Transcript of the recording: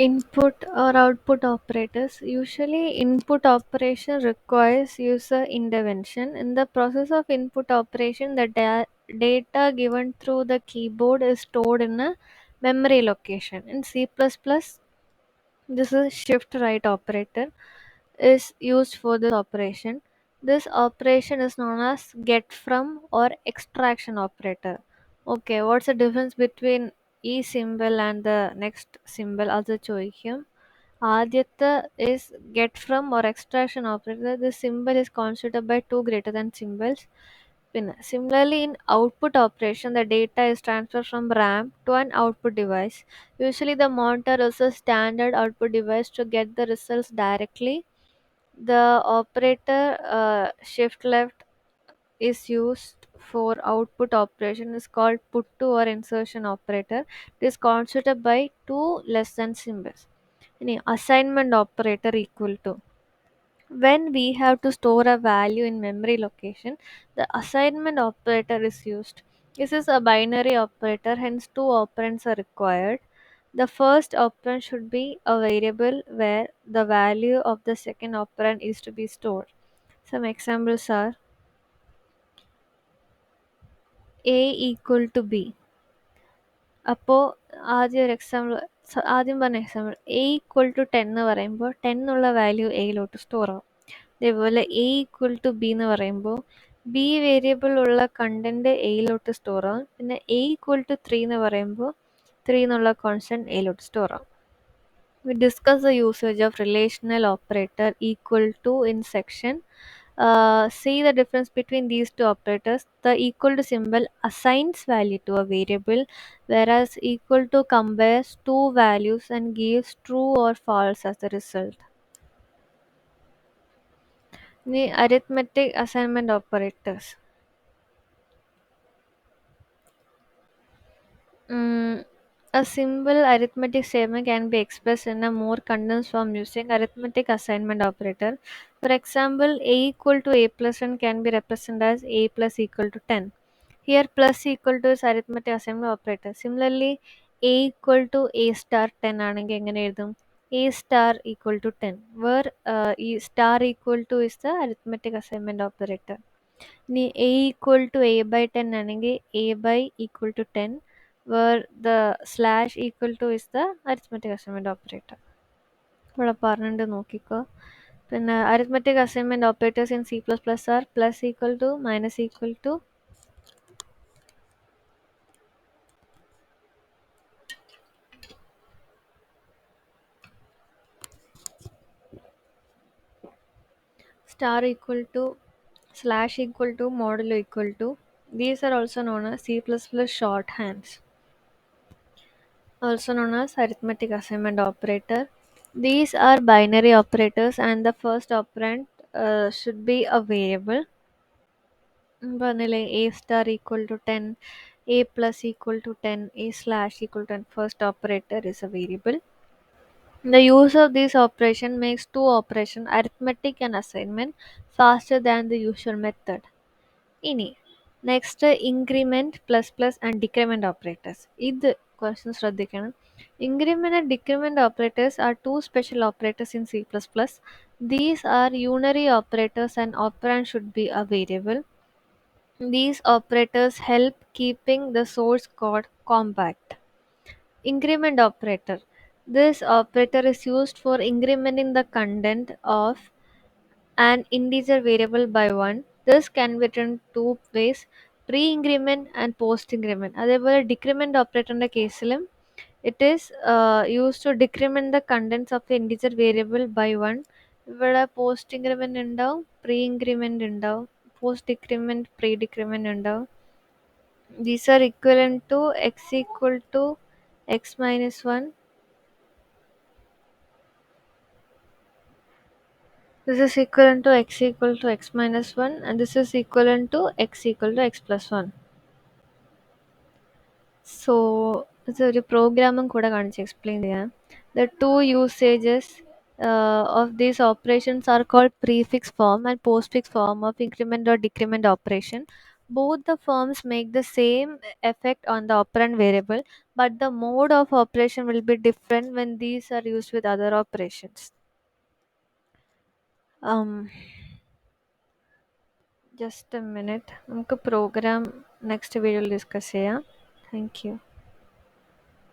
Input or output operators. Usually, input operation requires user intervention. In the process of input operation, the data given through the keyboard is stored in a memory location. In C++, this is shift right operator is used for this operation. This operation is known as get from or extraction operator. Okay, what's the difference between ഈ symbol and the next symbol അത് ചോദിക്കും. ആദ്യത്തെ is get from or extraction operator. The symbol is constituted by two greater than symbols. പിന്നെ similarly in output operation, the data is transferred from RAM to an output device. Usually the monitor is a standard output device to get the results directly. The operator shift left is used for output operation is called put to or insertion operator. It is constituted by two less than symbols. Any assignment operator equal to, when we have to store a value in memory location, the assignment operator is used. This is a binary operator, hence two operands are required. The first operand should be a variable where the value of the second operand is to be stored. Some examples are A equal to B. അപ്പോൾ ആദ്യം ഒരു example, ആദ്യം പറഞ്ഞ example A equal to ten എന്ന് പറയുമ്പോൾ ten എന്നുള്ള value എയിലോട്ട് store ആവും. അതേപോലെ എ ഈക്വൽ ടു ബി എന്ന് പറയുമ്പോൾ ബി വേരിയബിൾ ഉള്ള കണ്ടന്റ് എയിലോട്ട് സ്റ്റോർ ആവും. പിന്നെ എ ഈക്വൽ ടു ത്രീ എന്ന് പറയുമ്പോൾ ത്രീ എന്നുള്ള കോൺസ്റ്റന്റ് എയിലോട്ട് സ്റ്റോർ ആവും. We discuss the usage of relational operator equal to in section. See the difference between these two operators. The equal to symbol assigns value to a variable, whereas equal to compares two values and gives true or false as the result. The arithmetic assignment operators. Mm, a simple arithmetic statement can be expressed in a more condensed form using arithmetic assignment operator. For example, a equal to a plus 1 can be represented as a plus equal to 10. Here plus equal to is arithmetic assignment operator. Similarly, a equal to a star 10 ആണെങ്കിൽ എങ്ങനെ എഴുതും? A star equal to 10, where e star equal to is the arithmetic assignment operator. ഇനി a equal to a by 10 ആണെങ്കിൽ a by equal to 10, where the slash equal to is the arithmetic assignment operator. ഇവിടെ പറഞ്ഞിട്ട് നോക്കിക്കോ. പിന്നെ arithmetic assignment operators in C++ are plus equal to, minus equal to, star equal to, slash equal to, modulo equal to. These are also known as C++ shorthands, also known as arithmetic assignment operator. These are binary operators and the first operand should be a variable. പറഞ്ഞില്ലേ a star equal to 10, a plus equal to 10, a slash equal to 10. First operator is a variable. The use of this operation makes two operation, arithmetic and assignment, faster than the usual method. ഇനി next increment plus plus and decrement operators. ഇത് question ശ്രദ്ധിക്കണം. Increment and decrement operators are two special operators in C++. These are unary operators and operand should be a variable. These operators help keeping the source code compact. Increment operator. This operator is used for incrementing the content of an integer variable by 1. This can be written two ways, pre-increment and post-increment. അതേപോലെ decrement operatorൻ്റെ കേസിലും it is used to decrement the contents of the integer variable by 1. ഇവിടെ post increment ഉണ്ടാവും, pre-increment ഉണ്ടാവും, post decrement, pre-decrement ഉണ്ടാവും. These are equivalent to x equal to x minus 1. This is equivalent to x equal to x minus 1, and this is equivalent to x equal to x plus 1. So ഇതൊരു പ്രോഗ്രാമും കൂടെ കാണിച്ച് explain ചെയ്യാം. The two usages of these operations are called prefix form and postfix form of increment or decrement operation. Both the forms make the same effect on the operand variable, but the mode of operation will be different when these are used with other operations. Um, just a minute. നമുക്ക് program next video discuss ചെയ്യാം. Thank you.